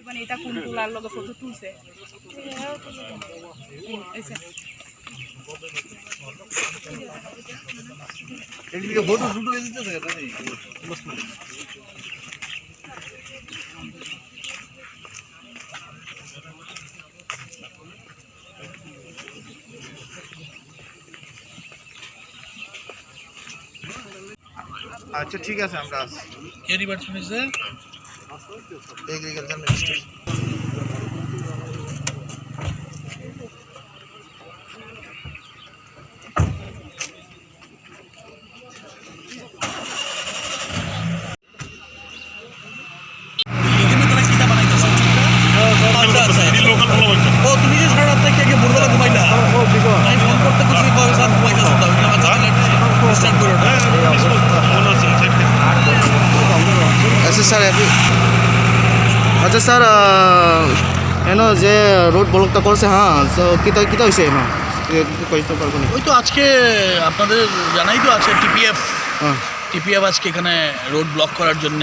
মানে এটা কোন তোলার লগে ফটো তুলছে এদিকে ফটো শুট হয়ে দিতেছে নাকি আচ্ছা ঠিক আছে আমরা আসি কে ডিপার্টমেন্ট আছে এগ্রিকালচার মিনিস্টার তুমি যে সারা রাত থেকে আগে ভোরবেলা ঘুমাইলা আমি ফোন করতে খুশি কবে স্যার ঘুমাইতেছ ডিস্টার্ব করো না अच्छा सर अभी अच्छा सर এনো যে রোড ব্লকটা করছে হ্যাঁ তো কিতা কিতা হইছে এনো কইতে পারবো না ওই তো আজকে আপনাদের জানাই তো আছে টিপিএফ আজকে এখানে রোড ব্লক করার জন্য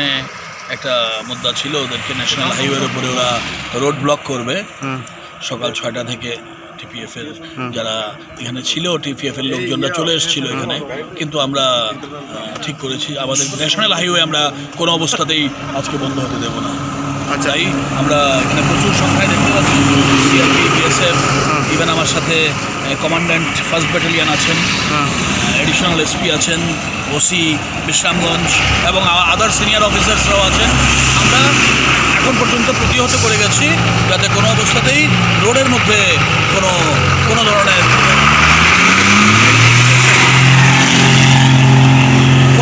একটা মুদ্রা ছিল ওদেরকে ন্যাশনাল হাইওয়ের উপরে ওরা রোড ব্লক করবে সকাল 6টা থেকে টিপিএফ এর যারা এখানে ছিল টিপিএফ এর লোকজনরা চলে এসেছিল এখানে কিন্তু আমরা ঠিক করেছি আমাদের ন্যাশনাল হাইওয়ে আমরা কোনো অবস্থাতেই আজকে বন্ধ হতে দেব না তাই আমরা এখানে প্রচুর সংখ্যায় দেখতে পাচ্ছি সিআরপি বিএসএফ ইভেন আমার সাথে কমান্ড্যান্ট ফার্স্ট ব্যাটালিয়ান আছেন এডিশনাল এসপি আছেন ওসি বিশ্রামগঞ্জ এবং আদার সিনিয়র অফিসার্সরাও আছেন আমরা এখন পর্যন্ত প্রতিহত করে গেছি যাতে কোনো অবস্থাতেই রোডের মধ্যে কোনো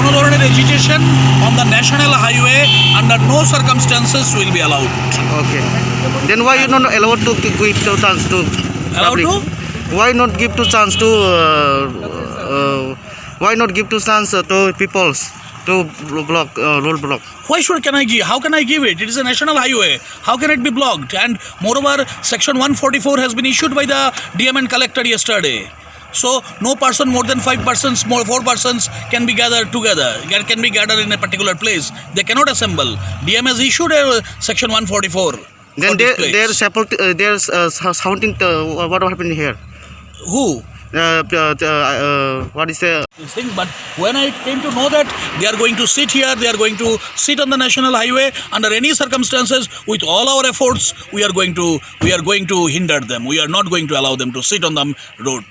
ধরনের agitation on the national highway under no circumstances will be allowed. Okay. Then why you not allowed to give the chance to allowed to? Why not give to chance to why not give to chance to peoples to block road block? Why should can I give? How can I give it? It is a national highway. How can it be blocked? And moreover, section 144 has been issued by the DM and collector yesterday. So no person more than 5 persons, more 4 persons can be gathered together. Can be gathered in a particular place. They cannot assemble. DM has issued a section 144. Then they're sounding. What happened here? Who? What is the thing? But when I came to know that they are going to sit here, they are going to sit on the national highway under any circumstances. With all our efforts, we are going to hinder them. We are not going to allow them to sit on the road,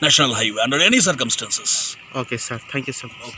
national highway under any circumstances. Okay, sir. Thank you so much.